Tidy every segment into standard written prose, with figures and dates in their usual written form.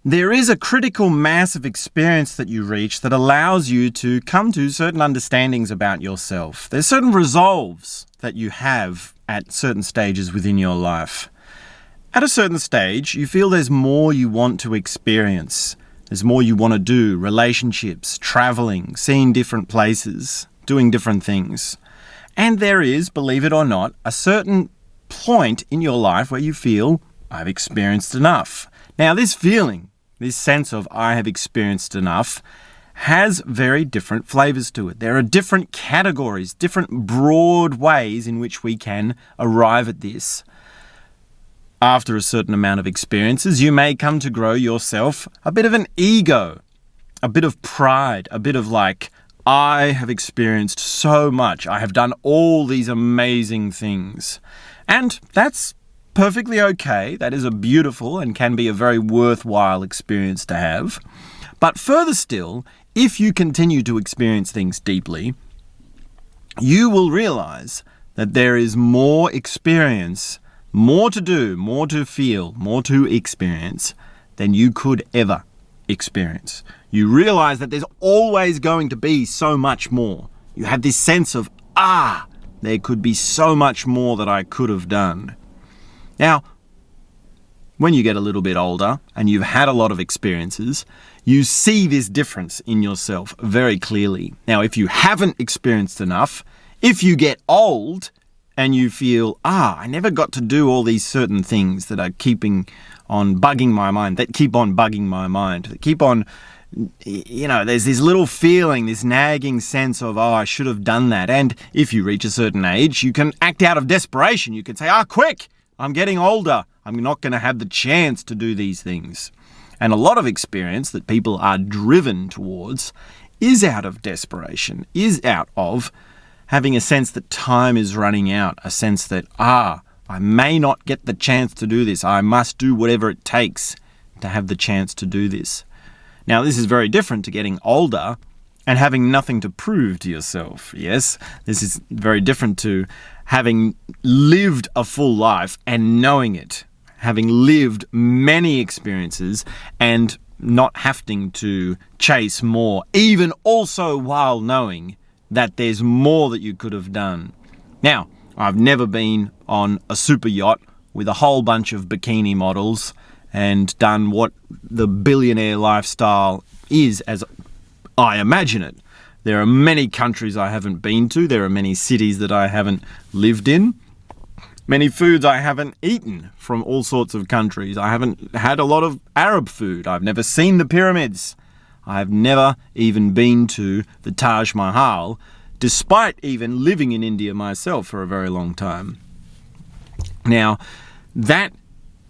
there is a critical mass of experience that you reach that allows you to come to certain understandings about yourself. There's certain resolves that you have at certain stages within your life. At a certain stage, you feel there's more you want to experience. There's more you want to do, relationships, traveling, seeing different places, doing different things. And there is, believe it or not, a certain point in your life where you feel, I've experienced enough. Now, this feeling, this sense of I have experienced enough, has very different flavors to it. There are different categories, different broad ways in which we can arrive at this. After a certain amount of experiences, you may come to grow yourself a bit of an ego, a bit of pride, a bit of like, I have experienced so much. I have done all these amazing things. And that's perfectly okay. That is a beautiful and can be a very worthwhile experience to have. But further still, if you continue to experience things deeply, you will realize that there is more experience, more to do, more to feel, more to experience than you could ever experience. You realize that there's always going to be so much more. You have this sense of, there could be so much more that I could have done. Now, when you get a little bit older and you've had a lot of experiences, you see this difference in yourself very clearly. Now, if you haven't experienced enough, if you get old and you feel, I never got to do all these certain things that are keeping on bugging my mind, that keep on bugging my mind, that keep on, there's this little feeling, this nagging sense of, I should have done that. And if you reach a certain age, you can act out of desperation. You can say, quick, I'm getting older. I'm not going to have the chance to do these things. And a lot of experience that people are driven towards is out of desperation, is out of having a sense that time is running out, a sense that, I may not get the chance to do this. I must do whatever it takes to have the chance to do this. Now, this is very different to getting older and having nothing to prove to yourself. Yes, this is very different to having lived a full life and knowing it, having lived many experiences and not having to chase more, even also while knowing that there's more that you could have done. Now, I've never been on a super yacht with a whole bunch of bikini models and done what the billionaire lifestyle is as I imagine it. There are many countries I haven't been to. There are many cities that I haven't lived in. Many foods I haven't eaten from all sorts of countries. I haven't had a lot of Arab food. I've never seen the pyramids. I've never even been to the Taj Mahal, despite even living in India myself for a very long time. Now, that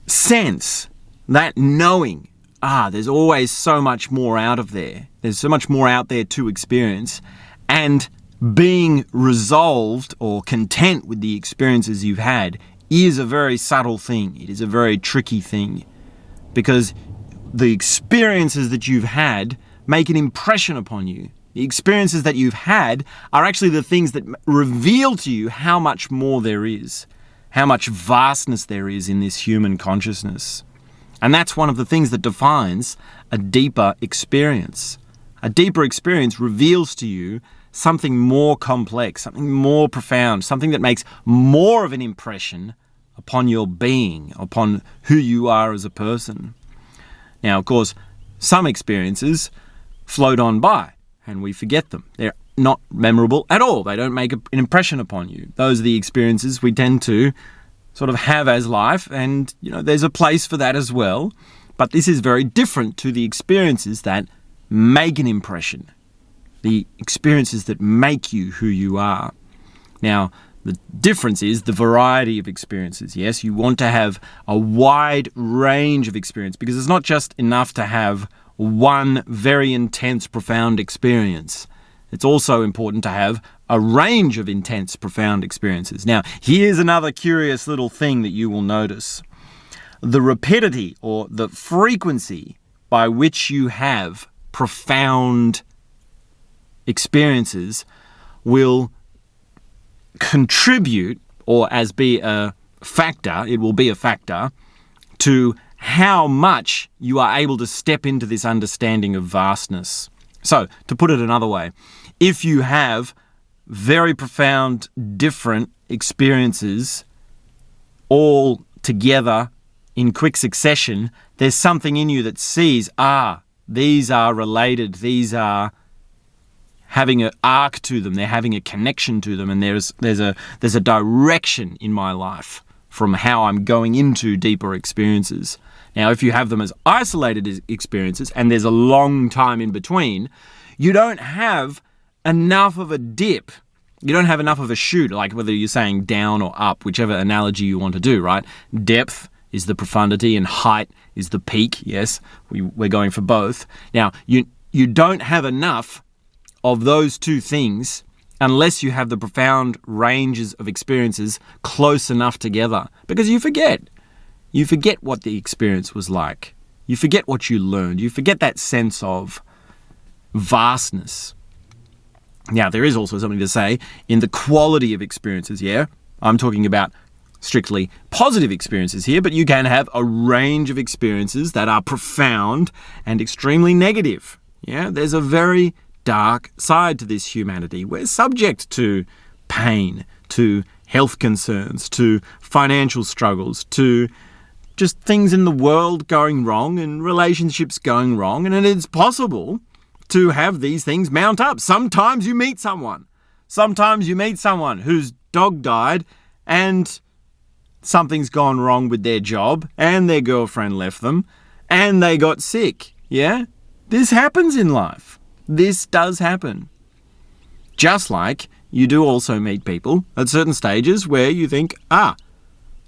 sense, that knowing, there's always so much more out of there. There's so much more out there to experience. And being resolved or content with the experiences you've had is a very subtle thing. It is a very tricky thing because the experiences that you've had make an impression upon you. The experiences that you've had are actually the things that reveal to you how much more there is, how much vastness there is in this human consciousness. And that's one of the things that defines a deeper experience. A deeper experience reveals to you something more complex, something more profound, something that makes more of an impression upon your being, upon who you are as a person. Now, of course, some experiences float on by and we forget them. They're not memorable at all. They don't make an impression upon you. Those are the experiences we tend to sort of have as life, and there's a place for that as well. But this is very different to the experiences that make an impression, the experiences that make you who you are. Now, the difference is the variety of experiences. Yes, you want to have a wide range of experience because it's not just enough to have one very intense, profound experience. It's also important to have a range of intense, profound experiences. Now, here's another curious little thing that you will notice. The rapidity or the frequency by which you have profound experiences will contribute, or as be a factor, it will be a factor to how much you are able to step into this understanding of vastness. So, to put it another way, if you have very profound, different experiences all together in quick succession, there's something in you that sees, these are related, these are having an arc to them, they're having a connection to them, and there's a direction in my life from how I'm going into deeper experiences. Now, if you have them as isolated experiences and there's a long time in between, you don't have enough of a dip. You don't have enough of a shoot, like whether you're saying down or up, whichever analogy you want to do, right? Depth is the profundity and height is the peak. Yes, we're going for both. Now, you don't have enough of those two things unless you have the profound ranges of experiences close enough together, because you forget. You forget what the experience was like. You forget what you learned. You forget that sense of vastness. Now, there is also something to say in the quality of experiences, yeah? I'm talking about strictly positive experiences here, but you can have a range of experiences that are profound and extremely negative. Yeah, there's a very dark side to this humanity. We're subject to pain, to health concerns, to financial struggles, to just things in the world going wrong and relationships going wrong, and it is possible to have these things mount up. Sometimes you meet someone. Sometimes you meet someone whose dog died and something's gone wrong with their job and their girlfriend left them and they got sick. Yeah? This happens in life. This does happen. Just like you do also meet people at certain stages where you think,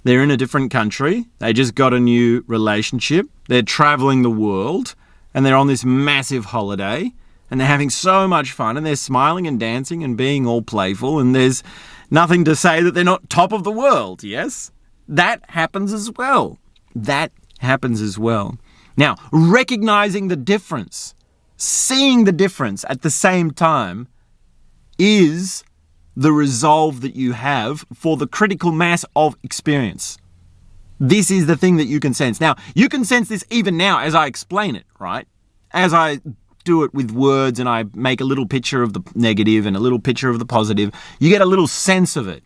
they're in a different country, they just got a new relationship, they're traveling the world, and they're on this massive holiday, and they're having so much fun, and they're smiling and dancing and being all playful, and there's nothing to say that they're not top of the world, yes? That happens as well. That happens as well. Now, recognizing the difference, seeing the difference at the same time, is the resolve that you have for the critical mass of experience. This is the thing that you can sense. Now, you can sense this even now as I explain it, right? As I do it with words and I make a little picture of the negative and a little picture of the positive, you get a little sense of it.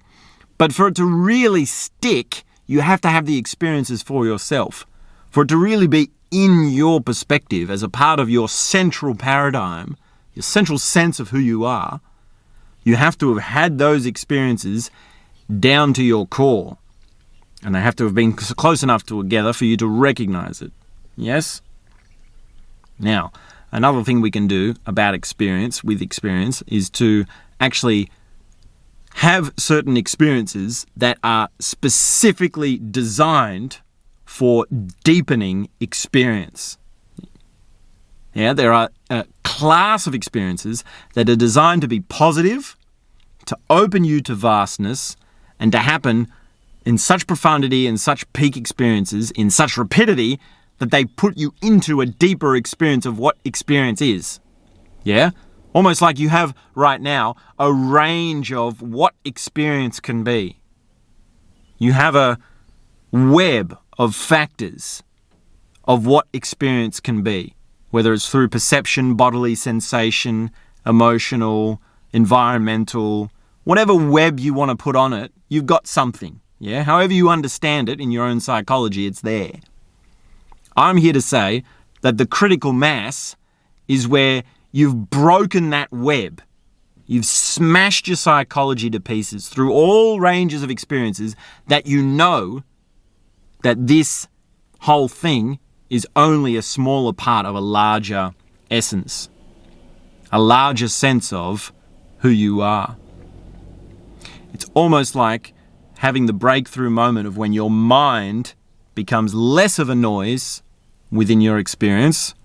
But for it to really stick, you have to have the experiences for yourself. For it to really be in your perspective as a part of your central paradigm, your central sense of who you are, you have to have had those experiences down to your core. And they have to have been close enough together for you to recognize it. Yes? Now, another thing we can do about experience, with experience, is to actually have certain experiences that are specifically designed for deepening experience. Yeah, there are a class of experiences that are designed to be positive, to open you to vastness, and to happen in such profundity and such peak experiences, in such rapidity, that they put you into a deeper experience of what experience is. Yeah? Almost like you have right now a range of what experience can be. You have a web of factors of what experience can be, whether it's through perception, bodily sensation, emotional, environmental, whatever web you want to put on it, you've got something. Yeah? However you understand it in your own psychology, it's there. I'm here to say that the critical mass is where you've broken that web. You've smashed your psychology to pieces through all ranges of experiences that you know that this whole thing is only a smaller part of a larger essence, a larger sense of who you are. It's almost like having the breakthrough moment of when your mind becomes less of a noise within your experience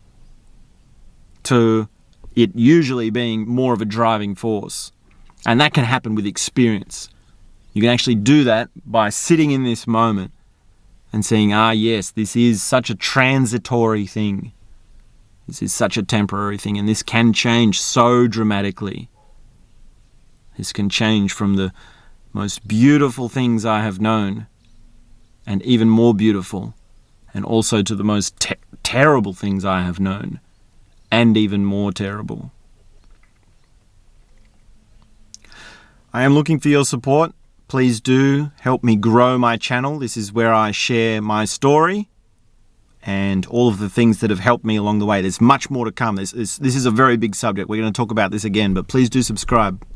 to it usually being more of a driving force. And that can happen with experience. You can actually do that by sitting in this moment and saying, yes, this is such a transitory thing. This is such a temporary thing, and this can change so dramatically. This can change from the most beautiful things I have known, and even more beautiful, and also to the most terrible things I have known, and even more terrible. I am looking for your support. Please do help me grow my channel. This is where I share my story and all of the things that have helped me along the way. There's much more to come. This is a very big subject. We're going to talk about this again, but please do subscribe.